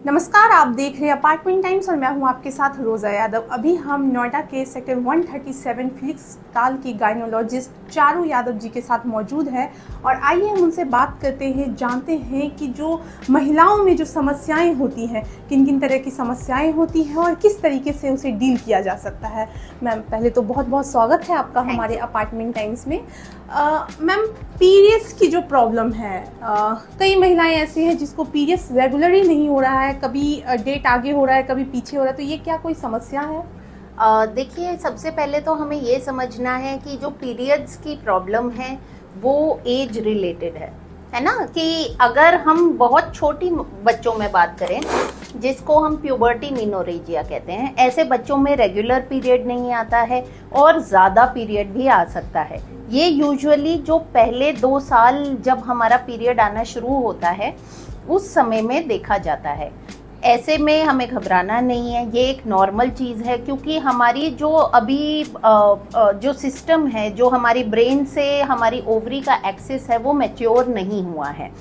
नमस्कार, आप देख रहे हैं अपार्टमेंट टाइम्स और मैं हूं आपके साथ रोज़ा यादव। अभी हम नोएडा के सेक्टर 137 फिलिक्स ताल की गायनोलॉजिस्ट चारू यादव जी के साथ मौजूद है और आइए हम उनसे बात करते हैं, जानते हैं कि जो महिलाओं में जो समस्याएं होती हैं, किन किन तरह की समस्याएं होती हैं और किस तरीके से उसे डील किया जा सकता है। मैम, पहले तो बहुत बहुत स्वागत है आपका हमारे अपार्टमेंट टाइम्स में। मैम, पीरियड्स की जो प्रॉब्लम है, कई महिलाएं ऐसी हैं जिसको पीरियड्स रेगुलर ही नहीं हो रहा है, कभी डेट आगे हो रहा है, कभी पीछे हो रहा है, तो ये क्या कोई समस्या है? देखिए, सबसे पहले तो हमें ये समझना है कि जो पीरियड्स की प्रॉब्लम है वो एज रिलेटेड है ना। कि अगर हम बहुत छोटी बच्चों में बात करें, जिसको हम प्यूबर्टी मिनोरेजिया कहते हैं, ऐसे बच्चों में रेगुलर पीरियड नहीं आता है और ज़्यादा पीरियड भी आ सकता है। ये यूजुअली जो पहले 2 साल जब हमारा पीरियड आना शुरू होता है उस समय में देखा जाता है। ऐसे में हमें घबराना नहीं है, ये एक नॉर्मल चीज़ है, क्योंकि हमारी जो अभी जो सिस्टम है, जो हमारी ब्रेन से हमारी ओवरी का एक्सेस है, वो मैच्योर नहीं हुआ है।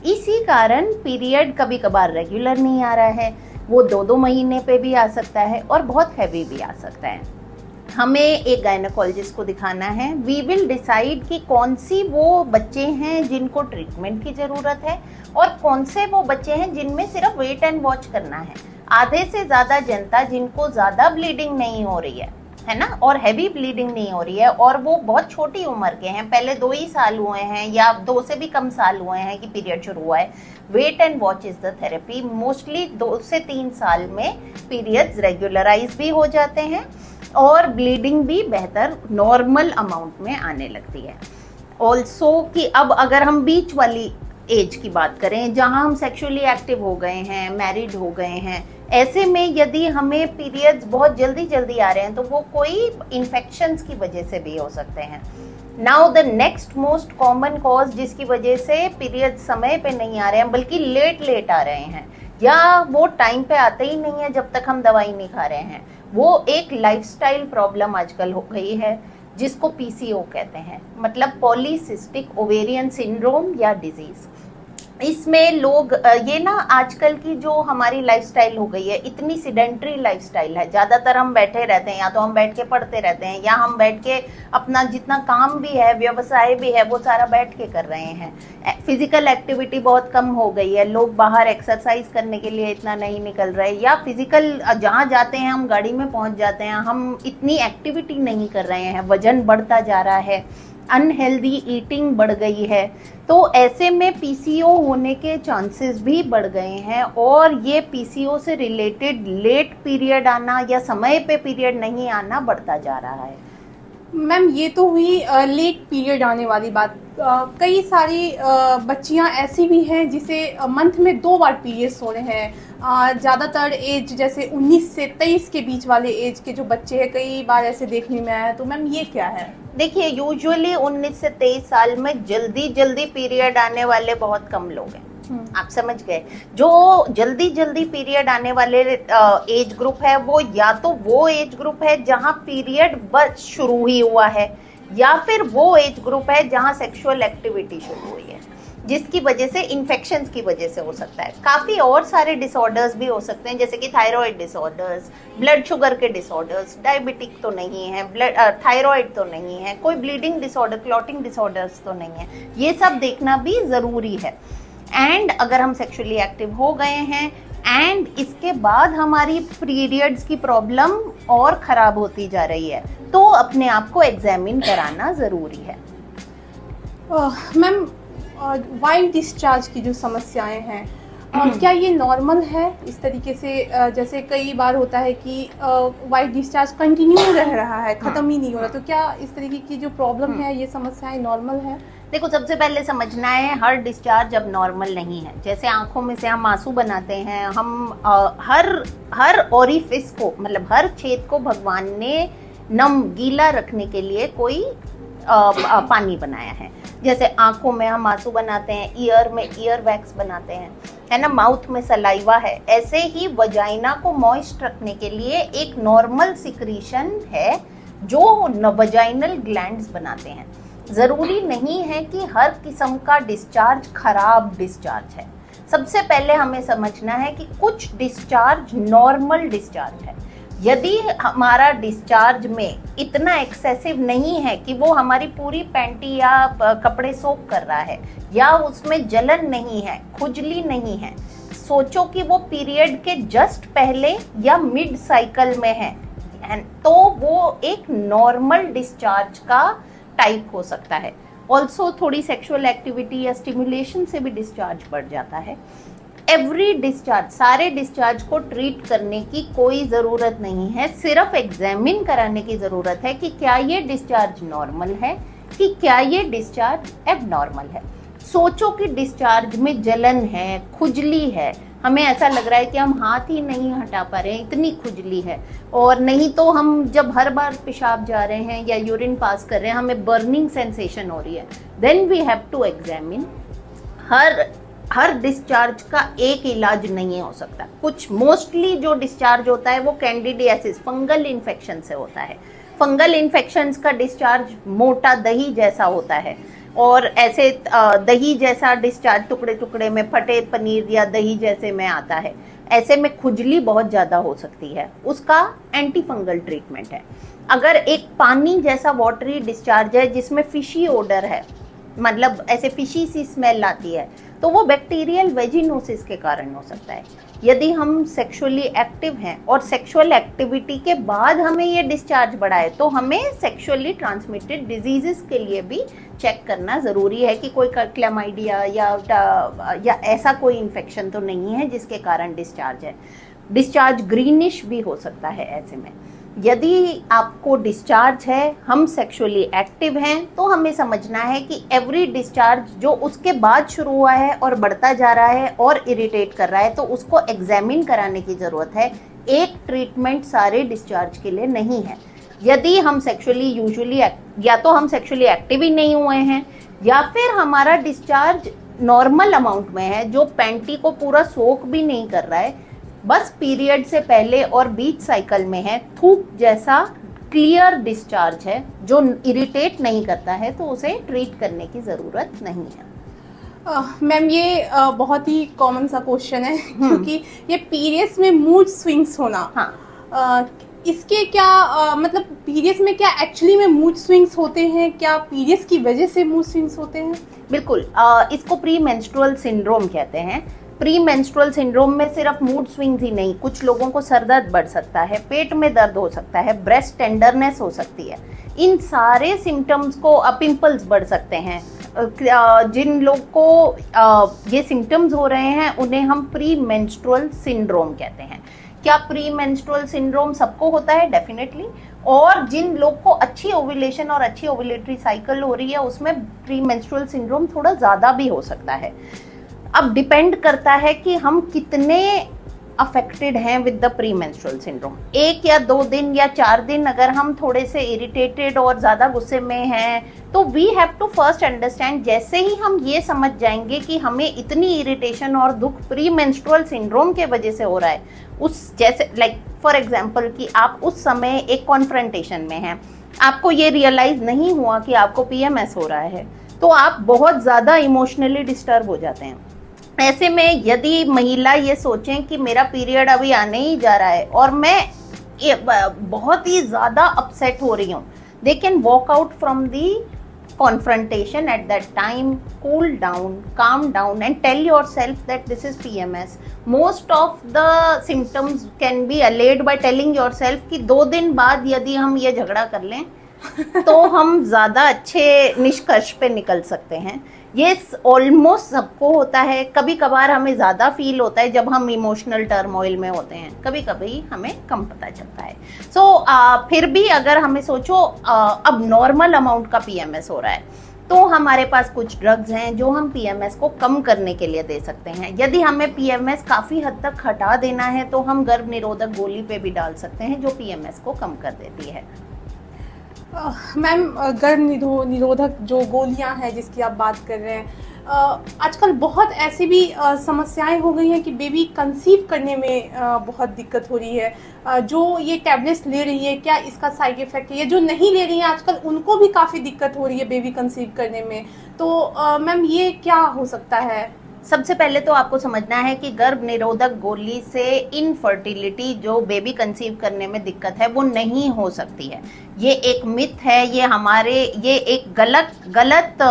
इसी कारण पीरियड कभी कभार रेगुलर नहीं आ रहा है, वो 2-2 महीने पे भी आ सकता है और बहुत हैवी भी आ सकता है। हमें एक गायनेकोलॉजिस्ट को दिखाना है। वी विल डिसाइड कि कौन सी वो बच्चे हैं जिनको ट्रीटमेंट की ज़रूरत है और कौन से वो बच्चे हैं जिनमें सिर्फ वेट एंड वॉच करना है। आधे से ज़्यादा जनता जिनको ज़्यादा ब्लीडिंग नहीं हो रही है ना, और हैवी ब्लीडिंग नहीं हो रही है, और वो बहुत छोटी उम्र के हैं, पहले 2 ही साल हुए हैं या 2 से भी कम साल हुए हैं कि पीरियड शुरू हुआ है। Wait and watch is the therapy. Mostly 2 से 3 साल में पीरियड्स रेगुलराइज भी हो जाते हैं और ब्लीडिंग भी बेहतर नॉर्मल अमाउंट में आने लगती है। ऑल्सो कि अब अगर हम बीच वाली एज की बात करें, जहां हम सेक्सुअली एक्टिव हो गए हैं, मैरिड हो गए हैं, ऐसे में यदि हमें पीरियड्स बहुत जल्दी जल्दी आ रहे हैं तो वो कोई इन्फेक्शंस की वजह से भी हो सकते हैं। Now the next most common cause जिसकी वजह से पीरियड्स समय पे नहीं आ रहे हैं बल्कि लेट आ रहे हैं, या वो टाइम पे आते ही नहीं है जब तक हम दवाई नहीं खा रहे हैं, वो एक लाइफस्टाइल प्रॉब्लम आजकल हो गई है, जिसको पीसीओ कहते हैं, मतलब पॉलीसिस्टिक ओवेरियन सिंड्रोम या डिजीज। इसमें लोग ये ना, आजकल की जो हमारी लाइफस्टाइल हो गई है, इतनी सिडेंट्री लाइफस्टाइल है, ज़्यादातर हम बैठे रहते हैं, या तो हम बैठ के पढ़ते रहते हैं या हम बैठ के अपना जितना काम भी है, व्यवसाय भी है, वो सारा बैठ के कर रहे हैं। फिजिकल एक्टिविटी बहुत कम हो गई है, लोग बाहर एक्सरसाइज करने के लिए इतना नहीं निकल रहे, या फिजिकल जहाँ जाते हैं हम गाड़ी में पहुँच जाते हैं, हम इतनी एक्टिविटी नहीं कर रहे हैं, वजन बढ़ता जा रहा है, अनहेल्दी ईटिंग बढ़ गई है। तो ऐसे में पीसीओ होने के चांसेस भी बढ़ गए हैं, और ये पीसीओ से रिलेटेड लेट पीरियड आना या समय पे पीरियड नहीं आना बढ़ता जा रहा है। मैम, ये तो हुई लेट पीरियड आने वाली बात। कई सारी बच्चियां ऐसी भी हैं जिसे मंथ में 2 बार पीरियड्स हो रहे हैं। ज़्यादातर एज जैसे 19 से 23 के बीच वाले एज के जो बच्चे हैं, कई बार ऐसे देखने में आया है। तो मैम, ये क्या है? देखिए, यूजुअली 19 से 23 साल में जल्दी पीरियड आने वाले बहुत कम लोग हैं। आप समझ गए। जो जल्दी पीरियड आने वाले एज ग्रुप है, वो या तो वो एज ग्रुप है जहां पीरियड बस शुरू ही हुआ है, या फिर वो एज ग्रुप है जहां सेक्सुअल एक्टिविटी शुरू हुई है, जिसकी वजह से इन्फेक्शंस की वजह से हो सकता है। काफ़ी और सारे डिसऑर्डर्स भी हो सकते हैं, जैसे कि थायराइड डिसऑर्डर्स, ब्लड शुगर के डिसऑर्डर्स, डायबिटिक तो नहीं है, थायराइड तो नहीं है, कोई ब्लीडिंग डिसऑर्डर, क्लॉटिंग डिसऑर्डर्स तो नहीं है। ये सब देखना भी ज़रूरी है। एंड अगर हम सेक्सुअली एक्टिव हो गए हैं एंड इसके बाद हमारी पीरियड्स की प्रॉब्लम और ख़राब होती जा रही है, तो अपने आप को एग्जामिन कराना ज़रूरी है। मैम, वाइट डिस्चार्ज की जो समस्याएं हैं, क्या ये नॉर्मल है इस तरीके से? जैसे कई बार होता है कि वाइट डिस्चार्ज कंटिन्यू रह रहा है, ख़त्म ही नहीं हो रहा, तो क्या इस तरीके की जो प्रॉब्लम है, ये समस्याएं नॉर्मल है? देखो, सबसे पहले समझना है, हर डिस्चार्ज अब नॉर्मल नहीं है। जैसे आंखों में से हम आंसू बनाते हैं, हम हर ओरिफिस को, मतलब हर छेद को भगवान ने नम गीला रखने के लिए कोई पानी बनाया है। जैसे आंखों में हम आंसू बनाते हैं, ईयर में ईयर वैक्स बनाते हैं, है ना, माउथ में सलाइवा है। ऐसे ही वजाइना को मॉइस्ट रखने के लिए एक नॉर्मल सिक्रीशन है जो वजाइनल ग्लैंड्स बनाते हैं। ज़रूरी नहीं है कि हर किस्म का डिस्चार्ज खराब डिस्चार्ज है। सबसे पहले हमें समझना है कि कुछ डिस्चार्ज नॉर्मल डिस्चार्ज है। यदि हमारा डिस्चार्ज में इतना एक्सेसिव नहीं है कि वो हमारी पूरी पैंटी या कपड़े सोख कर रहा है, या उसमें जलन नहीं है, खुजली नहीं है, सोचो कि वो पीरियड के जस्ट पहले या मिड साइकिल में है, तो वो एक नॉर्मल डिस्चार्ज का टाइप हो सकता है। ऑल्सो थोड़ी सेक्सुअल एक्टिविटी या स्टिमुलेशन से भी डिस्चार्ज बढ़ जाता है। एवरी डिस्चार्ज, सारे डिस्चार्ज को ट्रीट करने की कोई ज़रूरत नहीं है, सिर्फ एग्जामिन कराने की ज़रूरत है कि क्या ये डिस्चार्ज नॉर्मल है कि क्या ये डिस्चार्ज एबनॉर्मल है। सोचो कि डिस्चार्ज में जलन है, खुजली है, हमें ऐसा लग रहा है कि हम हाथ ही नहीं हटा पा रहे हैं, इतनी खुजली है, और नहीं तो हम जब हर बार पेशाब जा रहे हैं या यूरिन पास कर रहे हैं हमें बर्निंग सेंसेशन हो रही है, then we have to examine. हर डिस्चार्ज का एक इलाज नहीं हो सकता। कुछ मोस्टली जो डिस्चार्ज होता है वो कैंडिडियासिस, फंगल इन्फेक्शन से होता है। फंगल इन्फेक्शंस का डिस्चार्ज मोटा दही जैसा होता है, और ऐसे दही जैसा डिस्चार्ज टुकड़े टुकड़े में फटे पनीर या दही जैसे में आता है। ऐसे में खुजली बहुत ज़्यादा हो सकती है, उसका एंटी फंगल ट्रीटमेंट है। अगर एक पानी जैसा वाटरी डिस्चार्ज है जिसमें फिशी ओडर है, मतलब ऐसे फिशी सी स्मेल आती है, तो वो बैक्टीरियल वेजिनोसिस के कारण हो सकता है। यदि हम सेक्सुअली एक्टिव हैं और सेक्सुअल एक्टिविटी के बाद हमें ये डिस्चार्ज बढ़ा है, तो हमें सेक्सुअली ट्रांसमिटेड डिजीजेस के लिए भी चेक करना ज़रूरी है कि कोई क्लैमाइडिया या ऐसा कोई इन्फेक्शन तो नहीं है जिसके कारण डिस्चार्ज है। डिस्चार्ज ग्रीनिश भी हो सकता है ऐसे में। यदि आपको डिस्चार्ज है, हम सेक्सुअली एक्टिव हैं, तो हमें समझना है कि एवरी डिस्चार्ज जो उसके बाद शुरू हुआ है और बढ़ता जा रहा है और इरिटेट कर रहा है, तो उसको एग्जामिन कराने की ज़रूरत है। एक ट्रीटमेंट सारे डिस्चार्ज के लिए नहीं है। यदि हम सेक्सुअली यूजुअली या तो हम सेक्सुअली एक्टिव ही नहीं हुए हैं, या फिर हमारा डिस्चार्ज नॉर्मल अमाउंट में है जो पैंटी को पूरा सोख भी नहीं कर रहा है, बस पीरियड से पहले और बीच साइकिल में है, थूक जैसा क्लियर डिस्चार्ज है जो इरिटेट नहीं करता है, तो उसे ट्रीट करने की ज़रूरत नहीं है। मैम ये बहुत ही कॉमन सा क्वेश्चन है, क्योंकि ये पीरियड्स में मूड स्विंग्स होना, हाँ, इसके क्या मतलब पीरियड्स में क्या एक्चुअली में मूड स्विंग्स होते हैं? क्या पीरियड्स की वजह से मूड स्विंग्स होते हैं? बिल्कुल, इसको प्री मेंस्ट्रुअल सिंड्रोम कहते हैं। प्री मेंस्ट्रुअल सिंड्रोम में सिर्फ मूड स्विंग्स ही नहीं, कुछ लोगों को सर दर्द बढ़ सकता है, पेट में दर्द हो सकता है, ब्रेस्ट टेंडरनेस हो सकती है। इन सारे सिम्टम्स को, पिंपल्स बढ़ सकते हैं। जिन लोग को ये सिम्टम्स हो रहे हैं उन्हें हम प्री मेंस्ट्रुअल सिंड्रोम कहते हैं। क्या प्री मेंस्ट्रुअल सिंड्रोम सबको होता है? डेफिनेटली। और जिन लोग को अच्छी ओव्यूलेशन और अच्छी ओव्यूलेटरी साइकिल हो रही है उसमें प्री मेंस्ट्रुअल सिंड्रोम थोड़ा ज़्यादा भी हो सकता है। अब डिपेंड करता है कि हम कितने अफेक्टेड हैं with the pre menstrual syndrome. 1 या 2 दिन या 4 दिन अगर हम थोड़े से इरिटेटेड और ज़्यादा गुस्से में हैं, तो we have to first understand. जैसे ही हम ये समझ जाएंगे कि हमें इतनी इरिटेशन और दुख प्री मेंस्ट्रुअल सिंड्रोम के वजह से हो रहा है, उस जैसे लाइक फॉर एग्जांपल कि आप उस समय एक कॉन्फ्रंटेशन में हैं, आपको ये रियलाइज़ नहीं हुआ कि आपको PMS हो रहा है, तो आप बहुत ज़्यादा इमोशनली डिस्टर्ब हो जाते हैं। ऐसे में यदि महिला ये सोचें कि मेरा पीरियड अभी आने ही जा रहा है और मैं बहुत ही ज़्यादा अपसेट हो रही हूँ, they can walk out from the confrontation at that time, cool down, calm down and tell yourself that this is PMS. Most of the symptoms can be allayed by telling yourself कि 2 दिन बाद यदि हम ये झगड़ा कर लें तो हम ज़्यादा अच्छे निष्कर्ष पे निकल सकते हैं। ये ऑलमोस्ट सबको होता है। कभी कभार हमें ज़्यादा फील होता है जब हम इमोशनल टर्मोइल में होते हैं, कभी कभी हमें कम पता चलता है। फिर भी अगर हमें सोचो अब नॉर्मल अमाउंट का PMS हो रहा है, तो हमारे पास कुछ ड्रग्स हैं जो हम PMS को कम करने के लिए दे सकते हैं। यदि हमें PMS काफ़ी हद तक हटा देना है तो हम गर्भ निरोधक गोली पे भी डाल सकते हैं जो PMS को कम कर देती है। मैम गर्भ निरोधक जो गोलियां हैं जिसकी आप बात कर रहे हैं, आजकल बहुत ऐसी भी समस्याएं हो गई हैं कि बेबी कंसीव करने में बहुत दिक्कत हो रही है। जो ये टैबलेट्स ले रही है, क्या इसका साइड इफेक्ट है? जो नहीं ले रही हैं आजकल उनको भी काफ़ी दिक्कत हो रही है बेबी कंसीव करने में, तो मैम ये क्या हो सकता है? सबसे पहले तो आपको समझना है कि गर्भ निरोधक गोली से इनफर्टिलिटी, जो बेबी कंसीव करने में दिक्कत है, वो नहीं हो सकती है। ये एक मिथ है, ये एक गलत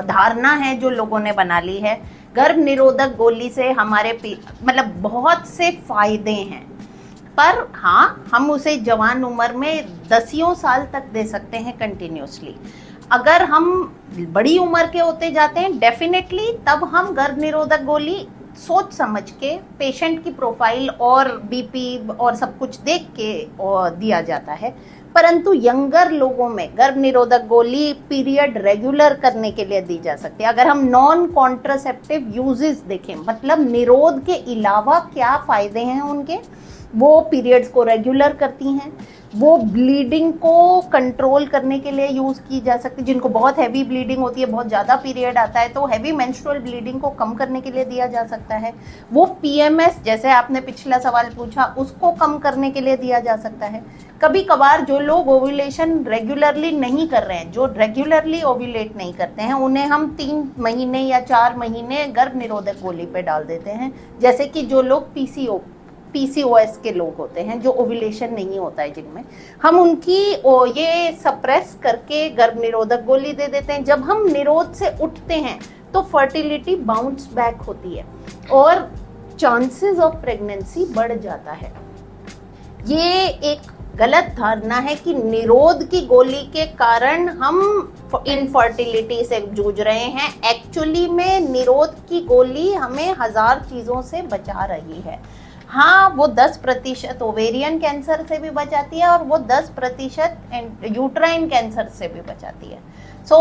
धारणा है जो लोगों ने बना ली है। गर्भ निरोधक गोली से हमारे मतलब बहुत से फायदे हैं, पर हाँ, हम उसे जवान उम्र में 10 साल तक दे सकते हैं कंटिन्यूसली। अगर हम बड़ी उम्र के होते जाते हैं डेफिनेटली, तब हम गर्भ निरोधक गोली सोच समझ के, पेशेंट की प्रोफाइल और बीपी और सब कुछ देख के दिया जाता है। परंतु यंगर लोगों में गर्भ निरोधक गोली पीरियड रेगुलर करने के लिए दी जा सकती है। अगर हम नॉन कॉन्ट्रासेप्टिव यूजेस देखें, मतलब निरोध के अलावा क्या फायदे हैं उनके, वो पीरियड्स को रेगुलर करती हैं, वो ब्लीडिंग को कंट्रोल करने के लिए यूज़ की जा सकती है। जिनको बहुत हैवी ब्लीडिंग होती है, बहुत ज़्यादा पीरियड आता है, तो हैवी मेंस्ट्रुअल ब्लीडिंग को कम करने के लिए दिया जा सकता है। वो पीएमएस, जैसे आपने पिछला सवाल पूछा, उसको कम करने के लिए दिया जा सकता है। कभी कभार जो लोग ओव्यूलेशन रेगुलरली नहीं कर रहे हैं, जो रेगुलरली ओव्यूलेट नहीं करते हैं, उन्हें हम 3 महीने या 4 महीने गर्भ निरोधक गोली पे डाल देते हैं। जैसे कि जो लोग पीसीओएस के लोग होते हैं, जो ओव्यूलेशन नहीं होता है जिनमें, हम उनकी ये सप्रेस करके गर्भ निरोधक गोली दे देते हैं। जब हम निरोध से उठते हैं तो फर्टिलिटी बाउंस बैक होती है और चांसेस ऑफ प्रेगनेंसी बढ़ जाता है। ये एक गलत धारणा है कि निरोध की गोली के कारण हम इनफर्टिलिटी से जूझ रहे हैं। एक्चुअली में निरोध की गोली हमें 1000 चीजों से बचा रही है। हाँ, वो 10% ओवेरियन कैंसर से भी बचाती है और वो 10% यूट्राइन कैंसर से भी बचाती है। So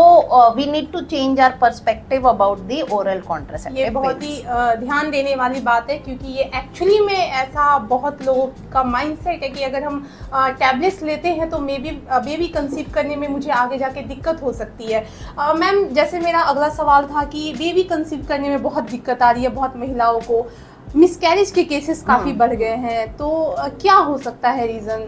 we need to change our perspective about the oral contraceptive. ये बहुत ही ध्यान देने वाली बात है, क्योंकि ये एक्चुअली में ऐसा बहुत लोगों का माइंडसेट है कि अगर हम टैबलेट्स लेते हैं तो मे बी बेबी कंसीव करने में मुझे आगे जाके दिक्कत हो सकती है। मैम, जैसे मेरा अगला सवाल था कि बेबी कंसीव करने में बहुत दिक्कत आ रही है, बहुत महिलाओं को मिसकैरेज के केसेस काफ़ी बढ़ गए हैं, तो क्या हो सकता है रीज़न?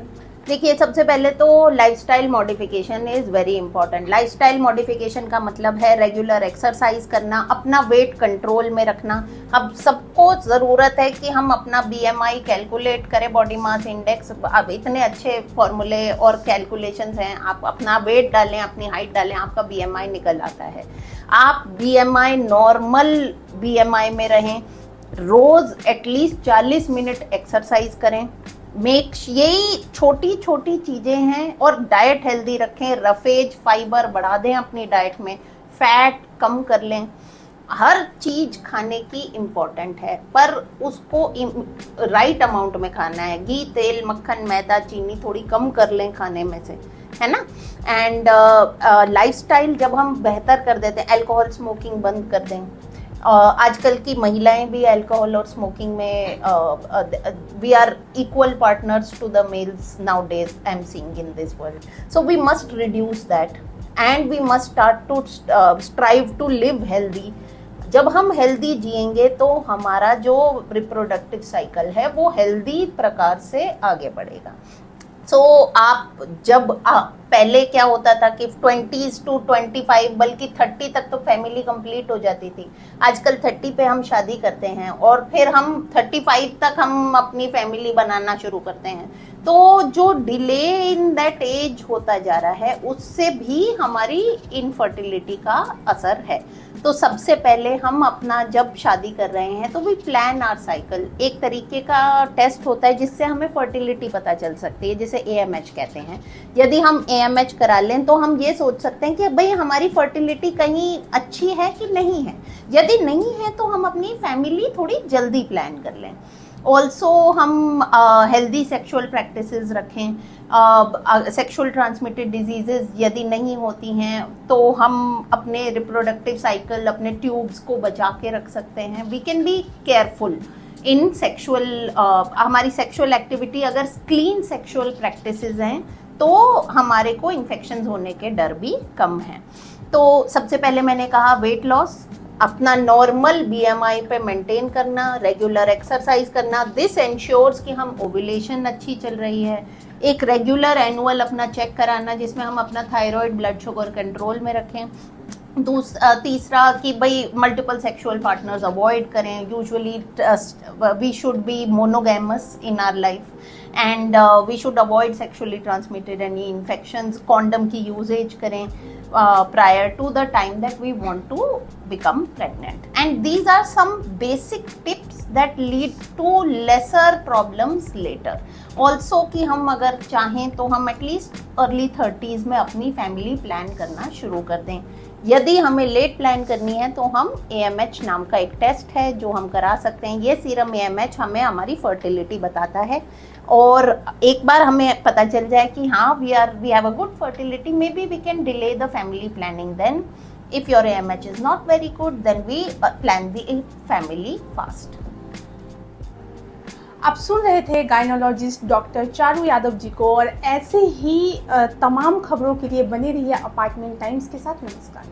देखिए, सबसे पहले तो lifestyle modification is very important. Lifestyle modification का मतलब है रेगुलर एक्सरसाइज करना, अपना वेट कंट्रोल में रखना। अब सबको ज़रूरत है कि हम अपना बीएमआई कैलकुलेट करें, बॉडी मास इंडेक्स। अब इतने अच्छे फॉर्मूले और कैलकुलेशंस हैं, आप अपना वेट डालें, अपनी हाइट डालें, आपका बीएमआई निकल आता है। आप बीएमआई नॉर्मल बीएमआई में रहें, रोज एटलीस्ट 40 मिनट एक्सरसाइज करें। यही छोटी छोटी चीजें हैं। और डाइट हेल्दी रखें, रफेज फाइबर बढ़ा दें अपनी डाइट में, फैट कम कर लें। हर चीज खाने की इम्पोर्टेंट है, पर उसको राइट अमाउंट में खाना है। घी, तेल, मक्खन, मैदा, चीनी थोड़ी कम कर लें खाने में से, है ना। एंड लाइफस्टाइल जब हम बेहतर कर देते हैं, अल्कोहल स्मोकिंग बंद कर दें। आजकल की महिलाएं भी अल्कोहल और स्मोकिंग में we are equal partners to the males nowadays I am seeing in this world. So we must reduce that and we must start to strive to live healthy. जब हम healthy जिएंगे तो हमारा जो reproductive cycle है वो healthy प्रकार से आगे बढ़ेगा। सो आप जब पहले क्या होता था कि 20s to 25 बल्कि 30 तक तो फैमिली कंप्लीट हो जाती थी। आजकल 30 पे हम शादी करते हैं और फिर हम 35 तक हम अपनी फैमिली बनाना शुरू करते हैं। तो जो डिले इन दैट एज होता जा रहा है उससे भी हमारी इनफर्टिलिटी का असर है। तो सबसे पहले हम अपना जब शादी कर रहे हैं तो वी प्लान आवर साइकिल। एक तरीके का टेस्ट होता है जिससे हमें फर्टिलिटी पता चल सकती है, जिसे AMH कहते हैं। यदि हम AMH करा लें तो हम ये सोच सकते हैं कि भाई हमारी फर्टिलिटी कहीं अच्छी है कि नहीं है। यदि नहीं है तो हम अपनी फैमिली थोड़ी जल्दी प्लान कर लें। ऑल्सो हम हेल्दी सेक्सुअल प्रैक्टिसेस रखें। सेक्सुअल ट्रांसमिटेड डिजीजेज यदि नहीं होती हैं तो हम अपने रिप्रोडक्टिव साइकिल, अपने ट्यूब्स को बचा के रख सकते हैं। We can be careful in sexual, हमारी सेक्सुअल एक्टिविटी अगर क्लीन सेक्सुअल प्रैक्टिसेस हैं तो हमारे को इन्फेक्शंस होने के डर भी कम है। तो सबसे पहले मैंने कहा वेट लॉस, अपना नॉर्मल BMI पे मेंटेन करना, रेगुलर एक्सरसाइज करना। दिस एंश्योर्स कि हम ओव्यूलेशन अच्छी चल रही है। एक रेगुलर एनुअल अपना चेक कराना जिसमें हम अपना थायराइड, ब्लड शुगर कंट्रोल में रखें। तीसरा कि भाई मल्टीपल सेक्सुअल पार्टनर्स अवॉइड करें. Usually we should be monogamous in our life and we should avoid sexually transmitted any infections. Condom की यूजेज करें prior to the time that we want to become pregnant. And these are some basic tips that lead to lesser problems later. Also कि हम अगर चाहें तो हम at least early 30s में अपनी फैमिली प्लान करना शुरू कर दें. यदि हमें लेट प्लान करनी है तो हम AMH नाम का एक टेस्ट है जो हम करा सकते हैं. ये सीरम AMH हमें हमारी फर्टिलिटी बताता है और एक बार हमें पता चल जाए कि हाँ we have a good fertility, maybe we can delay the family planning. Then if your AMH is not very good then we plan the family fast. आप सुन रहे थे गायनोलॉजिस्ट डॉक्टर चारू यादव जी को, और ऐसे ही तमाम खबरों के लिए बने रहिए अपार्टमेंट टाइम्स के साथ. नमस्कार.